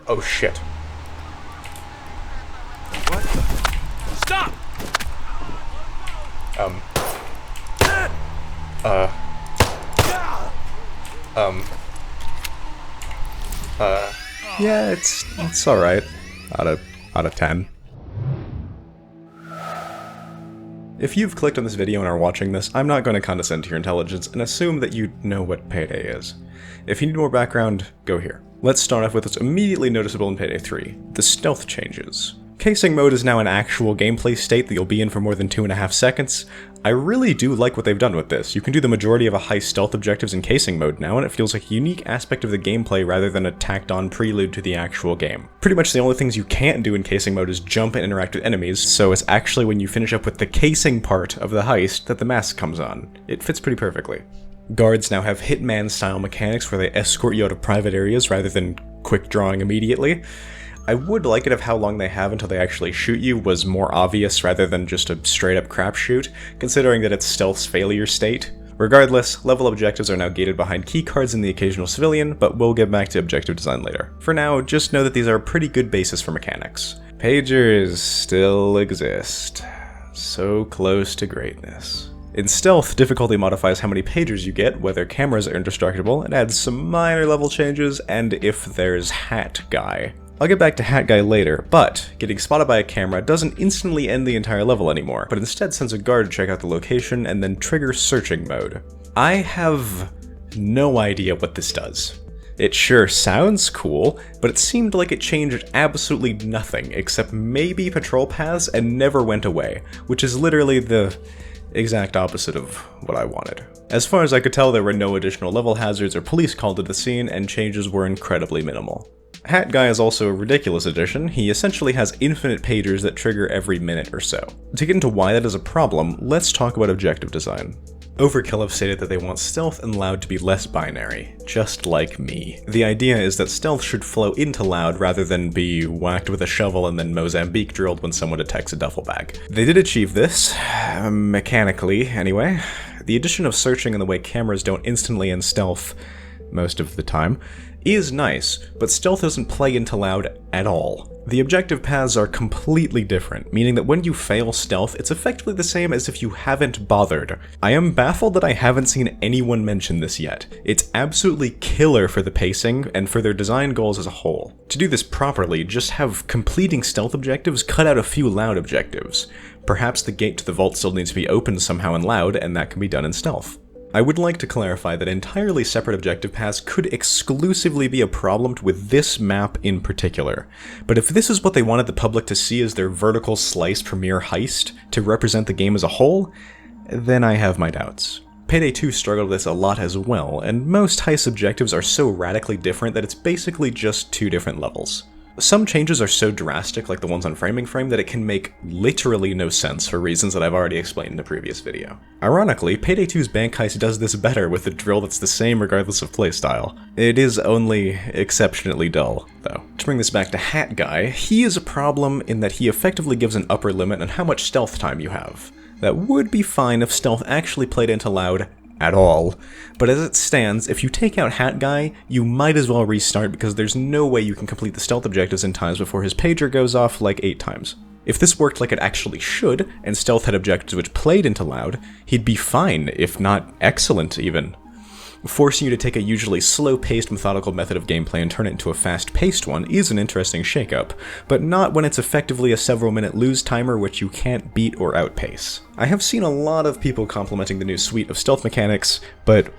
Oh shit. What the? Stop! Yeah, it's alright. Out of 10. If you've clicked on this video and are watching this, I'm not going to condescend to your intelligence and assume that you know what Payday is. If you need more background, go here. Let's start off with what's immediately noticeable in Payday 3, the stealth changes. Casing mode is now an actual gameplay state that you'll be in for more than 2.5 seconds. I really do like what they've done with this. You can do the majority of a high stealth objectives in casing mode now, and it feels like a unique aspect of the gameplay rather than a tacked on prelude to the actual game. Pretty much the only things you can't do in casing mode is jump and interact with enemies, so it's actually when you finish up with the casing part of the heist that the mask comes on. It fits pretty perfectly. Guards now have Hitman-style mechanics where they escort you out of private areas rather than quick drawing immediately. I would like it if how long they have until they actually shoot you was more obvious rather than just a straight-up crapshoot, considering that it's stealth's failure state. Regardless, level objectives are now gated behind keycards in the occasional civilian, but we'll get back to objective design later. For now, just know that these are a pretty good basis for mechanics. Pagers still exist. So close to greatness. In stealth, difficulty modifies how many pagers you get, whether cameras are indestructible, and adds some minor level changes, and if there's Hat Guy. I'll get back to Hat Guy later, but getting spotted by a camera doesn't instantly end the entire level anymore, but instead sends a guard to check out the location and then trigger searching mode. I have no idea what this does. It sure sounds cool, but it seemed like it changed absolutely nothing except maybe patrol paths and never went away, which is literally the exact opposite of what I wanted. As far as I could tell, there were no additional level hazards or police called to the scene, and changes were incredibly minimal. Hat Guy is also a ridiculous addition. He essentially has infinite pagers that trigger every minute or so. To get into why that is a problem, let's talk about objective design. Overkill have stated that they want stealth and loud to be less binary, just like me. The idea is that stealth should flow into loud rather than be whacked with a shovel and then Mozambique drilled when someone detects a duffel bag. They did achieve this, mechanically anyway. The addition of searching and the way cameras don't instantly end stealth most of the time is nice, but stealth doesn't play into loud at all. The objective paths are completely different, meaning that when you fail stealth, it's effectively the same as if you haven't bothered. I am baffled that I haven't seen anyone mention this yet. It's absolutely killer for the pacing and for their design goals as a whole. To do this properly, just have completing stealth objectives cut out a few loud objectives. Perhaps the gate to the vault still needs to be opened somehow in loud, and that can be done in stealth. I would like to clarify that entirely separate objective paths could exclusively be a problem with this map in particular, but if this is what they wanted the public to see as their vertical slice premiere heist to represent the game as a whole, then I have my doubts. Payday 2 struggled with this a lot as well, and most heist objectives are so radically different that it's basically just two different levels. Some changes are so drastic, like the ones on Framing Frame, that it can make literally no sense for reasons that I've already explained in the previous video. Ironically, Payday 2's bank heist does this better with a drill that's the same regardless of playstyle. It is only exceptionally dull, though. To bring this back to Hat Guy, he is a problem in that he effectively gives an upper limit on how much stealth time you have. That would be fine if stealth actually played into loud at all, but as it stands, if you take out Hat Guy, you might as well restart because there's no way you can complete the stealth objectives in times before his pager goes off like 8 times. If this worked like it actually should, and stealth had objectives which played into loud, he'd be fine, if not excellent even. Forcing you to take a usually slow-paced methodical method of gameplay and turn it into a fast-paced one is an interesting shakeup, but not when it's effectively a several-minute lose timer which you can't beat or outpace. I have seen a lot of people complimenting the new suite of stealth mechanics, but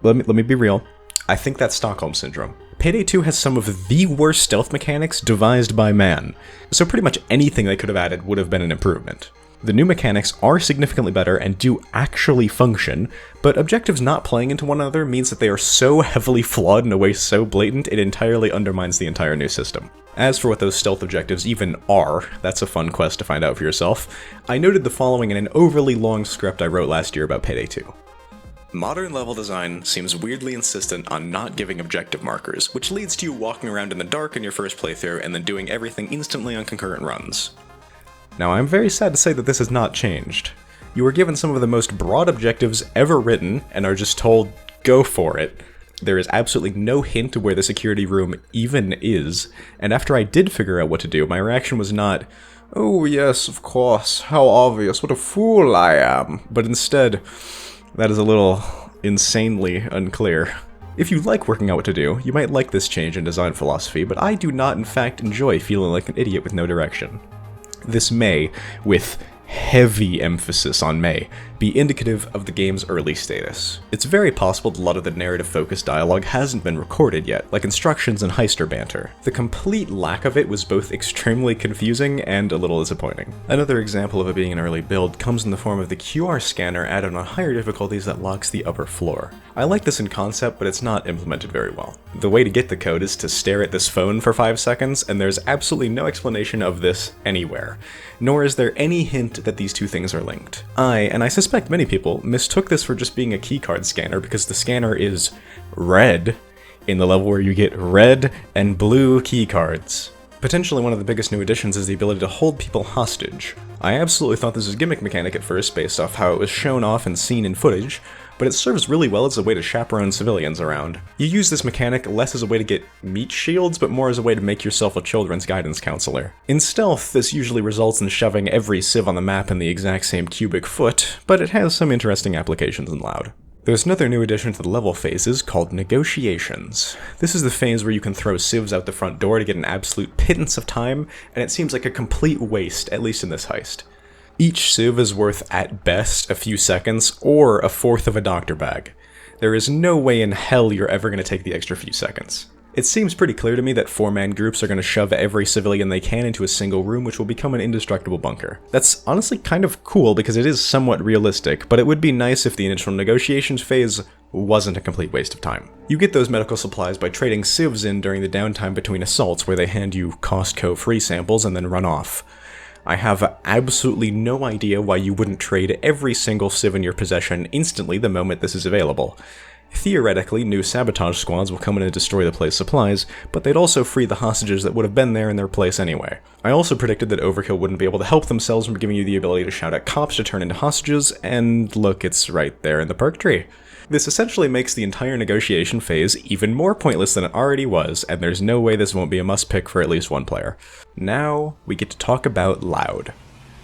let me be real, I think that's Stockholm Syndrome. Payday 2 has some of the worst stealth mechanics devised by man, so pretty much anything they could have added would have been an improvement. The new mechanics are significantly better and do actually function, but objectives not playing into one another means that they are so heavily flawed in a way so blatant it entirely undermines the entire new system. As for what those stealth objectives even are, that's a fun quest to find out for yourself. I noted the following in an overly long script I wrote last year about Payday 2. Modern level design seems weirdly insistent on not giving objective markers, which leads to you walking around in the dark in your first playthrough and then doing everything instantly on concurrent runs. Now, I'm very sad to say that this has not changed. You are given some of the most broad objectives ever written, and are just told, go for it. There is absolutely no hint of where the security room even is, and after I did figure out what to do, my reaction was not, "Oh yes, of course, how obvious, what a fool I am," but instead, that is a little insanely unclear. If you like working out what to do, you might like this change in design philosophy, but I do not in fact enjoy feeling like an idiot with no direction. This may, with heavy emphasis on may, be indicative of the game's early status. It's very possible that a lot of the narrative-focused dialogue hasn't been recorded yet, like instructions and heister banter. The complete lack of it was both extremely confusing and a little disappointing. Another example of it being an early build comes in the form of the QR scanner added on higher difficulties that locks the upper floor. I like this in concept, but it's not implemented very well. The way to get the code is to stare at this phone for 5 seconds, and there's absolutely no explanation of this anywhere, nor is there any hint that these two things are linked. And I suspect many people, mistook this for just being a keycard scanner because the scanner is red in the level where you get red and blue keycards. Potentially one of the biggest new additions is the ability to hold people hostage. I absolutely thought this was a gimmick mechanic at first based off how it was shown off and seen in footage, but it serves really well as a way to chaperone civilians around. You use this mechanic less as a way to get meat shields, but more as a way to make yourself a children's guidance counselor. In stealth, this usually results in shoving every civ on the map in the exact same cubic foot, but it has some interesting applications in loud. There's another new addition to the level phases called negotiations. This is the phase where you can throw civs out the front door to get an absolute pittance of time, and it seems like a complete waste, at least in this heist. Each civ is worth, at best, a few seconds, or a fourth of a doctor bag. There is no way in hell you're ever going to take the extra few seconds. It seems pretty clear to me that 4-man groups are going to shove every civilian they can into a single room, which will become an indestructible bunker. That's honestly kind of cool because it is somewhat realistic, but it would be nice if the initial negotiations phase wasn't a complete waste of time. You get those medical supplies by trading civs in during the downtime between assaults, where they hand you Costco free samples and then run off. I have absolutely no idea why you wouldn't trade every single civ in your possession instantly the moment this is available. Theoretically, new sabotage squads will come in and destroy the place supplies, but they'd also free the hostages that would have been there in their place anyway. I also predicted that Overkill wouldn't be able to help themselves from giving you the ability to shout at cops to turn into hostages, and look, it's right there in the perk tree. This essentially makes the entire negotiation phase even more pointless than it already was, and there's no way this won't be a must-pick for at least one player. Now, we get to talk about loud.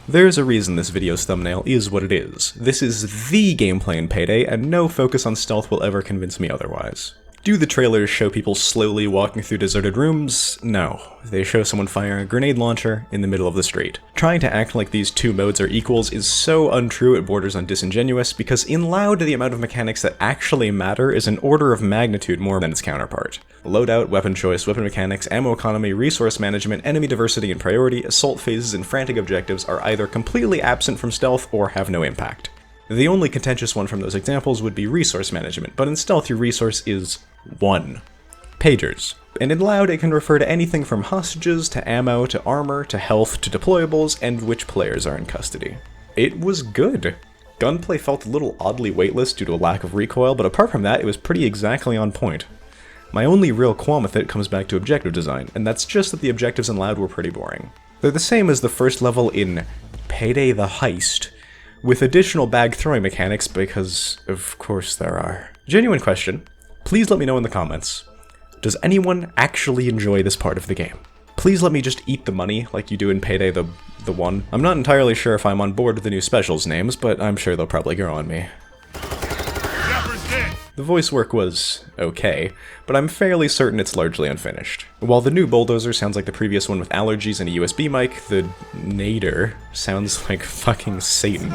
There's a reason this video's thumbnail is what it is. This is the gameplay in Payday, and no focus on stealth will ever convince me otherwise. Do the trailers show people slowly walking through deserted rooms? No. They show someone firing a grenade launcher in the middle of the street. Trying to act like these two modes are equals is so untrue it borders on disingenuous, because in Loud the amount of mechanics that actually matter is an order of magnitude more than its counterpart. Loadout, weapon choice, weapon mechanics, ammo economy, resource management, enemy diversity and priority, assault phases, and frantic objectives are either completely absent from stealth or have no impact. The only contentious one from those examples would be resource management, but in stealth your resource is 1. Pagers. And in Loud it can refer to anything from hostages, to ammo, to armor, to health, to deployables, and which players are in custody. It was good. Gunplay felt a little oddly weightless due to a lack of recoil, but apart from that it was pretty exactly on point. My only real qualm with it comes back to objective design, and that's just that the objectives in Loud were pretty boring. They're the same as the first level in Payday the Heist, with additional bag throwing mechanics because, of course, there are. Genuine question. Please let me know in the comments. Does anyone actually enjoy this part of the game? Please let me just eat the money like you do in Payday the 1. I'm not entirely sure if I'm on board with the new specials names, but I'm sure they'll probably grow on me. The voice work was okay, but I'm fairly certain it's largely unfinished. While the new bulldozer sounds like the previous one with allergies and a USB mic, the nader sounds like fucking Satan.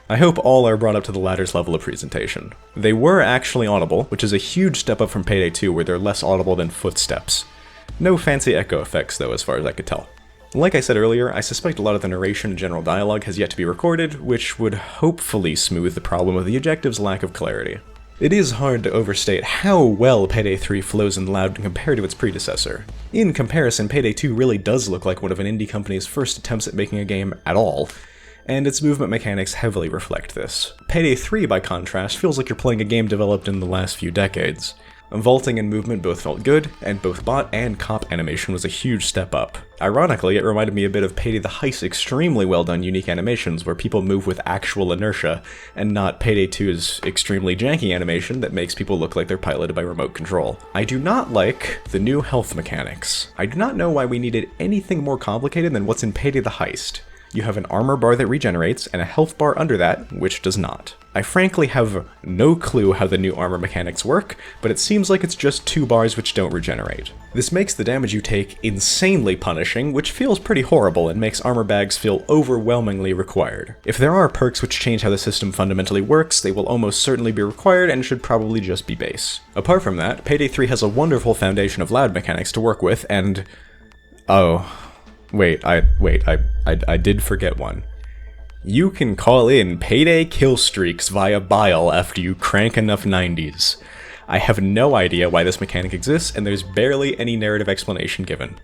I hope all are brought up to the ladder's level of presentation. They were actually audible, which is a huge step up from Payday 2 where they're less audible than footsteps. No fancy echo effects though, as far as I could tell. Like I said earlier, I suspect a lot of the narration and general dialogue has yet to be recorded, which would hopefully smooth the problem of the objective's lack of clarity. It is hard to overstate how well Payday 3 flows in Loud compared to its predecessor. In comparison, Payday 2 really does look like one of an indie company's first attempts at making a game at all, and its movement mechanics heavily reflect this. Payday 3, by contrast, feels like you're playing a game developed in the last few decades. Vaulting and movement both felt good, and both bot and cop animation was a huge step up. Ironically, it reminded me a bit of Payday the Heist's extremely well done unique animations where people move with actual inertia, and not Payday 2's extremely janky animation that makes people look like they're piloted by remote control. I do not like the new health mechanics. I do not know why we needed anything more complicated than what's in Payday the Heist. You have an armor bar that regenerates, and a health bar under that, which does not. I frankly have no clue how the new armor mechanics work, but it seems like it's just 2 bars which don't regenerate. This makes the damage you take insanely punishing, which feels pretty horrible and makes armor bags feel overwhelmingly required. If there are perks which change how the system fundamentally works, they will almost certainly be required and should probably just be base. Apart from that, Payday 3 has a wonderful foundation of loud mechanics to work with, and... oh... Wait, I did forget one. You can call in Payday kill streaks via bile after you crank enough 90s. I have no idea why this mechanic exists, and there's barely any narrative explanation given.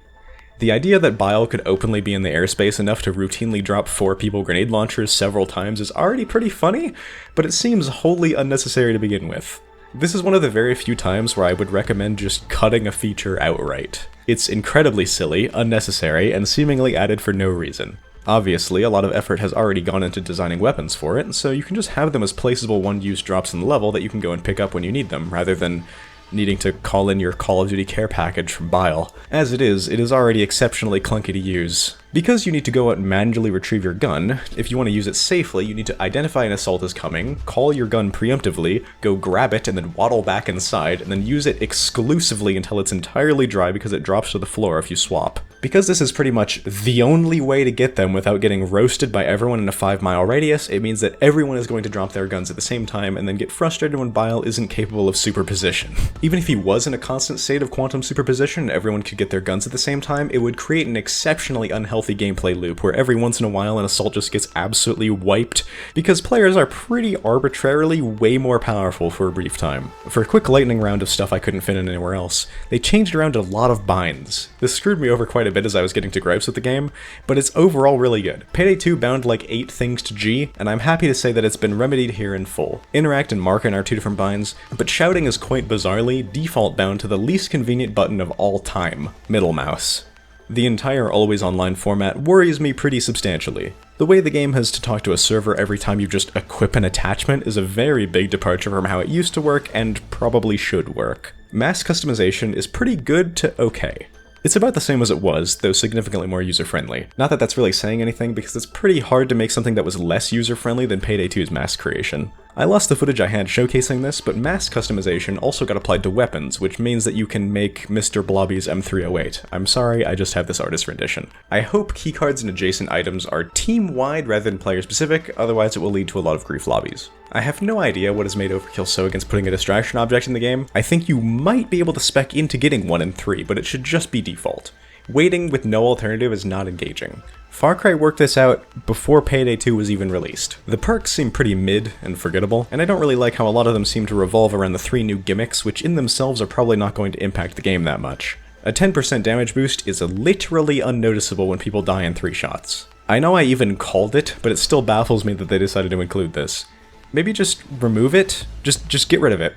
The idea that bile could openly be in the airspace enough to routinely drop 4 people grenade launchers several times is already pretty funny, but it seems wholly unnecessary to begin with. This is one of the very few times where I would recommend just cutting a feature outright. It's incredibly silly, unnecessary, and seemingly added for no reason. Obviously, a lot of effort has already gone into designing weapons for it, so you can just have them as placeable one-use drops in the level that you can go and pick up when you need them, rather than needing to call in your Call of Duty care package from Bile. As it is already exceptionally clunky to use. Because you need to go out and manually retrieve your gun, if you want to use it safely, you need to identify an assault is coming, call your gun preemptively, go grab it and then waddle back inside, and then use it exclusively until it's entirely dry because it drops to the floor if you swap. Because this is pretty much the only way to get them without getting roasted by everyone in a 5-mile radius, it means that everyone is going to drop their guns at the same time and then get frustrated when Bile isn't capable of superposition. Even if he was in a constant state of quantum superposition and everyone could get their guns at the same time, it would create an exceptionally unhealthy gameplay loop where every once in a while an assault just gets absolutely wiped because players are pretty arbitrarily way more powerful for a brief time. For a quick lightning round of stuff I couldn't fit in anywhere else, they changed around a lot of binds. This screwed me over quite a bit as I was getting to gripes with the game, but it's overall really good. Payday 2 bound like 8 things to G, and I'm happy to say that it's been remedied here in full. Interact and Markin are 2 different binds, but shouting is quite bizarrely default bound to the least convenient button of all time, middle mouse. The entire always online format worries me pretty substantially. The way the game has to talk to a server every time you just equip an attachment is a very big departure from how it used to work and probably should work. Mass customization is pretty good to okay. It's about the same as it was, though significantly more user-friendly. Not that that's really saying anything, because it's pretty hard to make something that was less user-friendly than Payday 2's mass creation. I lost the footage I had showcasing this, but mass customization also got applied to weapons, which means that you can make Mr. Blobby's M308. I'm sorry, I just have this artist rendition. I hope keycards and adjacent items are team-wide rather than player-specific, otherwise it will lead to a lot of grief lobbies. I have no idea what has made Overkill so against putting a distraction object in the game. I think you might be able to spec into getting one in 3, but it should just be default. Waiting with no alternative is not engaging. Far Cry worked this out before Payday 2 was even released. The perks seem pretty mid and forgettable, and I don't really like how a lot of them seem to revolve around the 3 new gimmicks, which in themselves are probably not going to impact the game that much. A 10% damage boost is literally unnoticeable when people die in 3 shots. I know I even called it, but it still baffles me that they decided to include this. Maybe just remove it? Just get rid of it.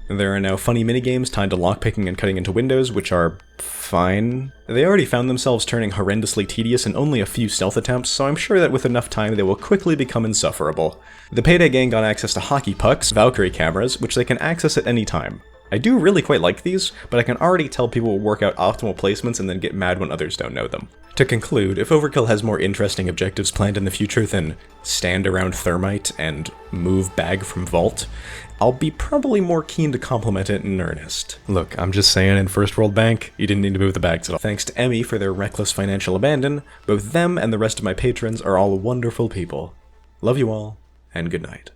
There are now funny minigames tied to lockpicking and cutting into windows, which are fine. They already found themselves turning horrendously tedious in only a few stealth attempts, so I'm sure that with enough time they will quickly become insufferable. The Payday gang got access to hockey pucks, Valkyrie cameras, which they can access at any time. I do really quite like these, but I can already tell people will work out optimal placements and then get mad when others don't know them. To conclude, if Overkill has more interesting objectives planned in the future than stand around thermite and move bag from vault, I'll be probably more keen to compliment it in earnest. Look, I'm just saying, in First World Bank, you didn't need to move the bags at all. Thanks to Emmy for their reckless financial abandon, both them and the rest of my patrons are all wonderful people. Love you all, and good night.